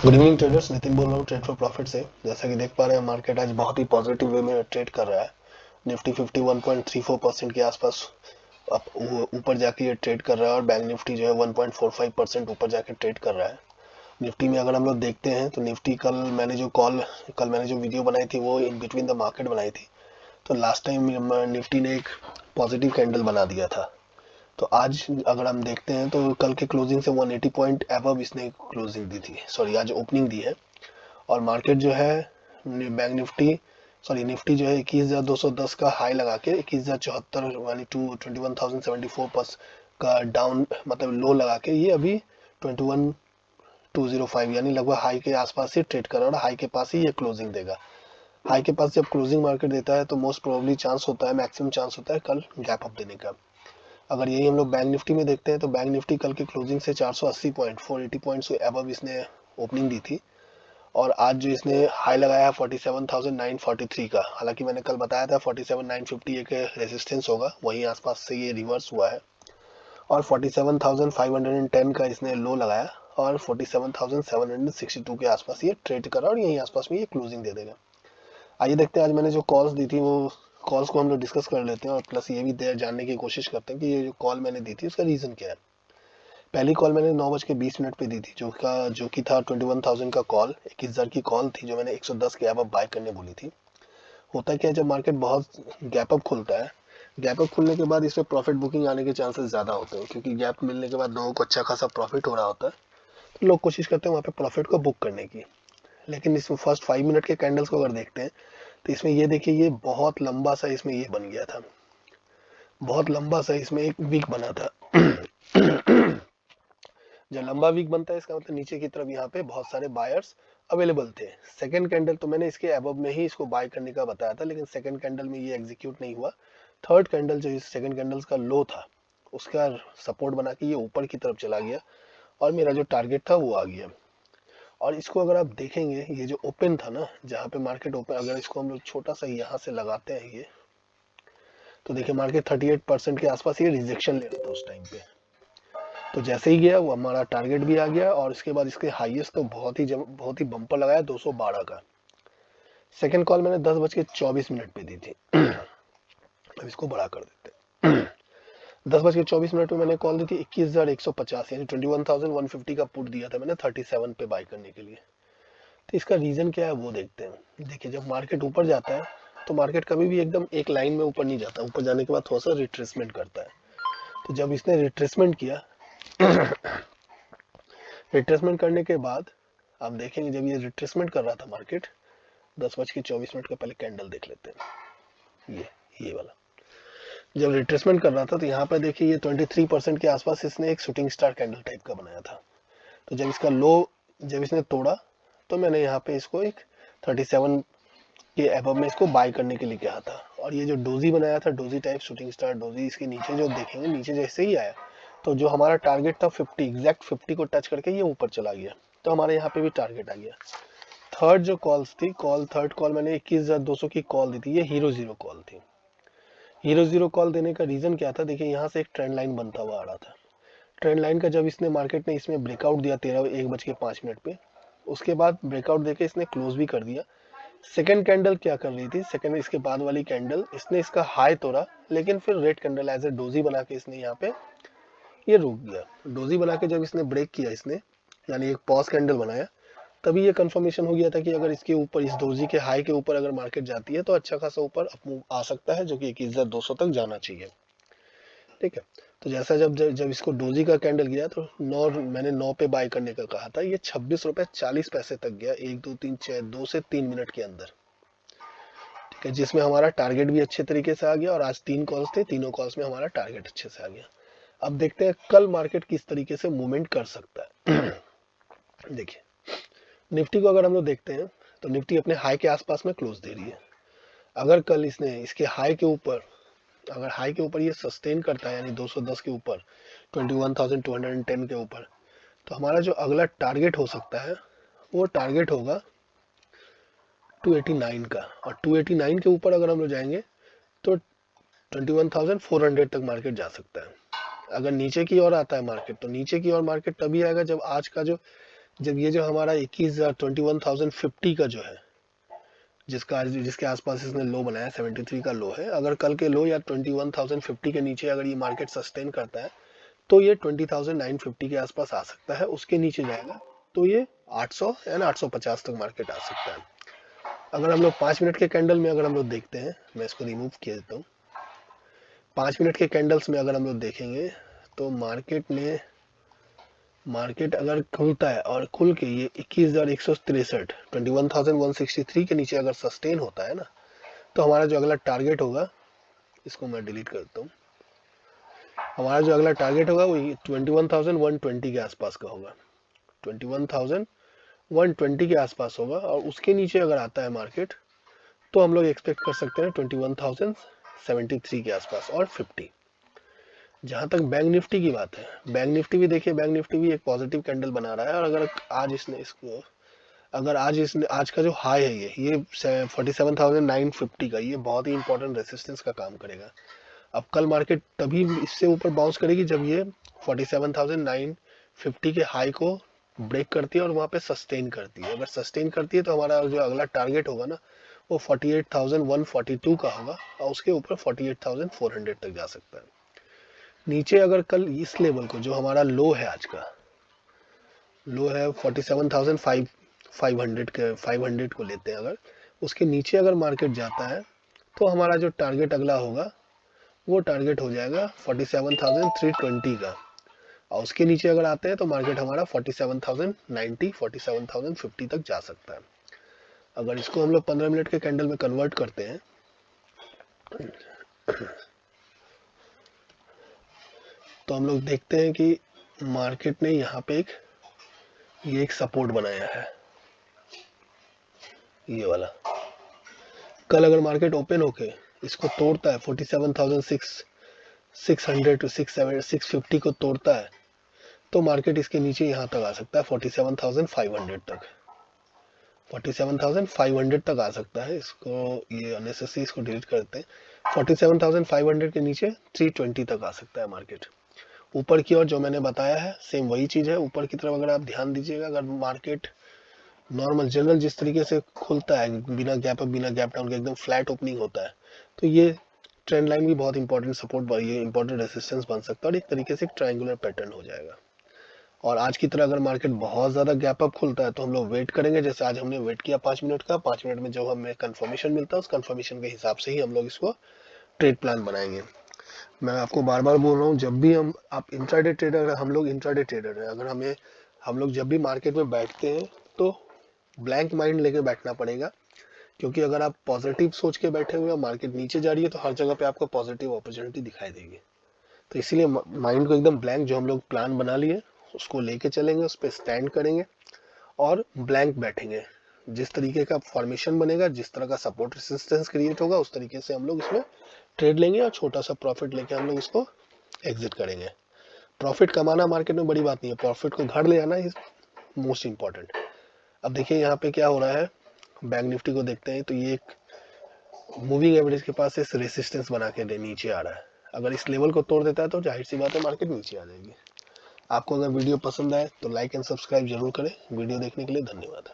Good evening traders, Nitin बोल रहा हूँ ट्रेड फॉर प्रॉफिट से। जैसा कि देख पा रहे हैं, मार्केट आज बहुत ही पॉजिटिव वे में ट्रेड कर रहा है। निफ्टी 51.34% के आसपास अब ऊपर जाके ये ट्रेड कर रहा है और बैंक निफ्टी जो है 1.45% ऊपर जाके ट्रेड कर रहा है। निफ्टी में अगर हम लोग देखते हैं तो निफ्टी कल मैंने जो वीडियो बनाई थी वो इन बिटवीन द मार्केट बनाई थी। तो लास्ट टाइम निफ्टी ने एक पॉजिटिव कैंडल बना दिया था। तो आज अगर हम देखते हैं तो कल के क्लोजिंग से 180 पॉइंट एबव इसने क्लोजिंग दी थी, सॉरी आज ओपनिंग दी है। और मार्केट जो है बैंक निफ्टी सॉरी निफ्टी जो है 21,210 का हाई लगा के 21,074 यानी 21,074 का डाउन मतलब लो लगा के ये अभी 21,205 यानी लगभग हाई के आसपास ही ट्रेड कर रहा है और हाई के पास ही ये क्लोजिंग देगा। हाई के पास जब क्लोजिंग मार्केट देता है तो मोस्ट प्रोबेबली चांस होता है, मैक्सिमम चांस होता है कल गैप अप देने का। अगर यही हम लोग बैंक निफ्टी में देखते हैं तो बैंक निफ्टी कल की क्लोजिंग से 480 पॉइंट 480 पॉइंट्स से अबव इसने ओपनिंग दी थी। और आज जो इसने हाई लगाया है 47,943 का, हालांकि मैंने कल बताया था 47,950 एक रेजिस्टेंस होगा, वहीं आसपास से ये रिवर्स हुआ है। और 47,510 का इसने लो लगाया और 47,762 के आसपास ये ट्रेड करा और यहीं आसपास में ये क्लोजिंग दे देगा। आइए देखते हैं आज मैंने जो कॉल्स दी थी वो कॉल्स को हम लोग डिस्कस कर लेते हैं और प्लस ये भी जानने की कोशिश करते हैं कि ये जो कॉल मैंने दी थी उसका रीज़न क्या है। पहली कॉल मैंने 9:20 पे दी थी जो कि था 21,000 का कॉल, 21,000 की कॉल थी जो मैंने 110 के अब बाय करने बोली थी। होता क्या है, जब मार्केट बहुत गैप अप खुलता है, गैप अप खुलने के बाद इसमें प्रॉफिट बुकिंग आने के चांसेस ज़्यादा होते हैं, क्योंकि गैप मिलने के बाद लोगों को अच्छा खासा प्रॉफिट हो रहा होता है तो लोग कोशिश करते हैं वहाँ पे प्रॉफिट को बुक करने की। लेकिन इसमें फर्स्ट 5 मिनट के कैंडल्स को अगर देखते हैं तो इसमें ये देखिए, ये बहुत लंबा सा इसमें ये बन गया था, बहुत लंबा सा इसमें एक वीक बना था। जब लंबा वीक बनता है इसका मतलब नीचे की तरफ यहाँ पे बहुत सारे बायर्स अवेलेबल थे। सेकंड कैंडल तो मैंने इसके अबव में ही इसको बाय करने का बताया था, लेकिन सेकंड कैंडल में ये एग्जीक्यूट नहीं हुआ। थर्ड कैंडल जो इस सेकंड कैंडल्स का लो था उसका सपोर्ट बना के ये ऊपर की तरफ चला गया और मेरा जो टारगेट था वो आ गया। और इसको अगर आप देखेंगे, ये जो ओपन था ना, जहाँ पे मार्केट ओपन, अगर इसको हम लोग छोटा सा यहाँ से लगाते हैं ये, तो देखिए मार्केट 38% के आसपास ये रिजेक्शन ले रहा था उस टाइम पे। तो जैसे ही गया वो हमारा टारगेट भी आ गया और इसके बाद इसके हाईएस्ट तो बहुत ही बम्पर लगाया 212 का। सेकंड कॉल मैंने 10:24 पे दी थी। अब इसको बड़ा कर देते हैं। 10:24 में मैंने कॉल दी थी 21,150 यानी 21,150 का पुट दिया था मैंने 37 पे बाय करने के लिए। तो इसका रीजन क्या है वो देखते हैं। देखिए, जब मार्केट ऊपर जाता है तो मार्केट कभी भी एकदम एक लाइन में ऊपर नहीं जाता, ऊपर जाने के बाद थोड़ा सा रिट्रेसमेंट करता है। तो जब इसने रिट्रेसमेंट किया, रिट्रेसमेंट करने के बाद आप देखेंगे जब ये रिट्रेसमेंट कर रहा था मार्केट, 10:24 का पहले कैंडल देख लेते हैं। ये वाला जब रिट्रेसमेंट कर रहा था तो यहाँ पर देखिए ये 23% के आसपास इसने एक शूटिंग स्टार कैंडल टाइप का बनाया था। तो जब इसका लो जब इसने तोड़ा तो मैंने यहाँ पे इसको एक 37 के एबव में इसको बाय करने के लिए कहा था। और ये जो डोजी बनाया था, doji type shooting star doji, इसके नीचे जो देखेंगे, नीचे जैसे ही आया तो जो हमारा टारगेट था 50, एग्जैक्ट 50 को टच करके ये ऊपर चला गया। तो हमारे यहाँ पे भी टारगेट आ गया। थर्ड जो कॉल्स थी, थर्ड कॉल मैंने 21,200 की कॉल दी थी, ये हीरो जीरो कॉल थी। हीरो जीरो कॉल देने का रीजन क्या था, देखिए यहाँ से एक ट्रेंड लाइन बनता हुआ आ रहा था। ट्रेंड लाइन का जब इसने मार्केट ने इसमें ब्रेकआउट दिया 1:05 पे, उसके बाद ब्रेकआउट देके इसने क्लोज भी कर दिया। सेकेंड कैंडल क्या कर रही थी, सेकेंड इसके बाद वाली कैंडल इसने इसका हाई तोड़ा, लेकिन फिर red candle as a doji बना के इसने यहाँ पे ये रुक गया। डोजी बना के जब इसने ब्रेक किया, इसने यानी एक पॉज कैंडल बनाया, तभी ये कंफर्मेशन हो गया था कि अगर इसके ऊपर, इस डोजी के हाई के ऊपर अगर मार्केट जाती है तो अच्छा खासा ऊपर अप आ सकता है, जो कि 21,200 तक जाना चाहिए। ठीक है। तो जैसा जब इसको डोजी का कैंडल गया तो मैंने 9 पे बाय करने का कहा था, ये 26 रुपए 40 पैसे तक गया 1 2 3 4 2 से 3 मिनट के अंदर। ठीक है, जिसमें हमारा टारगेट भी अच्छे तरीके से आ गया और आज 3 कॉल्स थे, तीनों कॉल्स में हमारा टारगेट अच्छे से आ गया। अब देखते हैं कल मार्केट किस तरीके से मूवमेंट कर सकता है। देखिए, निफ्टी को अगर हम लोग देखते हैं तो निफ्टी अपने हाई के आसपास में क्लोज दे रही है। अगर कल इसने इसके हाई के ऊपर, अगर हाई के ऊपर ये सस्टेन करता है यानी 210 के ऊपर, 21,210 के ऊपर, तो हमारा जो अगला टारगेट हो सकता है वो टारगेट होगा 289 का। और 289 के ऊपर अगर हम लोग जाएंगे तो 21,400 तक मार्केट जा सकता है। अगर नीचे की ओर आता है मार्केट, तो नीचे की ओर मार्केट तभी आएगा जब आज का जो जब ये जो हमारा 21,050 का जो है, जिसके आसपास इसने लो बनाया 73 का लो है, अगर कल के लो या 21,050 के नीचे अगर ये मार्केट सस्टेन करता है तो ये 20,950 के आसपास आ सकता है। उसके नीचे जाएगा तो ये 800 या 850 तक मार्केट आ सकता है। अगर हम लोग 5 मिनट के कैंडल में अगर हम लोग देखते हैं, मैं इसको रिमूव किया देता हूँ। 5 मिनट के कैंडल्स में अगर हम लोग देखेंगे तो मार्केट अगर खुलता है और खुल के ये 21,163 21,163 के नीचे अगर सस्टेन होता है ना, तो हमारा जो अगला टारगेट होगा, इसको मैं डिलीट कर देता हूँ, हमारा जो अगला टारगेट होगा वो 21,120 के आसपास का होगा, 21,120 के आसपास होगा। और उसके नीचे अगर आता है मार्केट तो हम लोग एक्सपेक्ट कर सकते हैं 21,073 के आसपास और 50। जहां तक बैंक निफ्टी की बात है, बैंक निफ्टी भी देखिए, बैंक निफ्टी भी एक पॉजिटिव कैंडल बना रहा है। और अगर आज का जो हाई है ये 47,950 का, ये बहुत ही इंपॉर्टेंट रेसिस्टेंस का काम करेगा। अब कल मार्केट तभी इससे ऊपर बाउंस करेगी जब ये 47,950 के हाई को ब्रेक करती है और वहां पे सस्टेन करती है। अगर सस्टेन करती है तो हमारा जो अगला टारगेट होगा ना, वो 48,142 का होगा और उसके ऊपर 48,400 तक जा सकता है। नीचे अगर कल इस लेवल को, जो हमारा लो है, आज का लो है 47,500 को लेते हैं, अगर उसके नीचे अगर मार्केट जाता है तो हमारा जो टारगेट अगला होगा वो टारगेट हो जाएगा 47,320 का। और उसके नीचे अगर आते हैं तो मार्केट हमारा 47,090 47,050 तक जा सकता है। अगर इसको हम लोग 15 मिनट के कैंडल में कन्वर्ट करते हैं तो हम लोग देखते हैं कि मार्केट ने यहाँ पे ये एक सपोर्ट बनाया है, ये वाला। कल अगर मार्केट ओपन होके इसको तोड़ता है 47,600 टू 650 को तोड़ता है तो मार्केट इसके नीचे यहाँ तक आ सकता है 47,500 तक, 47,500 तक आ सकता है। इसको ये अननेसेसरी, इसको डिलीट करते हैं। 47,500 के नीचे 320 तक आ सकता है मार्केट। ऊपर की ओर जो मैंने बताया है सेम वही चीज है। ऊपर की तरफ अगर आप ध्यान दीजिएगा, अगर मार्केट नॉर्मल जनरल जिस तरीके से खुलता है, बिना गैप अप बिना गैप डाउन के एकदम फ्लैट ओपनिंग होता है, तो ये ट्रेंड लाइन भी बहुत इंपॉर्टेंट सपोर्ट, ये इंपॉर्टेंट रेसिस्टेंस बन सकता है और एक तरीके से ट्रायंगुलर पैटर्न हो जाएगा। और आज की तरह अगर मार्केट बहुत ज्यादा गैप अप खुलता है तो हम लोग वेट करेंगे, जैसे आज हमने वेट किया 5 मिनट का। 5 मिनट में जब हमें कंफर्मेशन मिलता है उस कंफर्मेशन के हिसाब से ही हम लोग इसको ट्रेड प्लान बनाएंगे। मैं आपको बार बार बोल रहा हूँ, जब भी आप इंट्राडे ट्रेडर, हम लोग इंट्राडे ट्रेडर हैं, अगर हम लोग जब भी मार्केट में बैठते हैं तो ब्लैंक माइंड लेके बैठना पड़ेगा। क्योंकि अगर आप पॉजिटिव सोच के बैठे हुए मार्केट नीचे जा रही है तो हर जगह पे आपको पॉजिटिव अपॉर्चुनिटी दिखाई देगी। तो इसीलिए माइंड को एकदम ब्लैंक, जो हम लोग प्लान बना लिए उसको लेके चलेंगे, उस पर स्टैंड करेंगे और ब्लैंक बैठेंगे। जिस तरीके का फॉर्मेशन बनेगा, जिस तरह का सपोर्ट रेसिस्टेंस क्रिएट होगा, उस तरीके से हम लोग इसमें ट्रेड लेंगे और छोटा सा प्रॉफिट लेके हम लोग इसको एग्जिट करेंगे। प्रॉफिट कमाना मार्केट में बड़ी बात नहीं है, प्रॉफिट को घर ले आना इज मोस्ट इंपॉर्टेंट। अब देखिए यहाँ पे क्या हो रहा है, बैंक निफ्टी को देखते हैं तो ये एक मूविंग एवरेज के पास इस रेसिस्टेंस बना के नीचे आ रहा है। अगर इस लेवल को तोड़ देता है तो जाहिर सी बात है मार्केट नीचे आ जाएगी। आपको अगर वीडियो पसंद आए तो लाइक एंड सब्सक्राइब जरूर करें। वीडियो देखने के लिए धन्यवाद।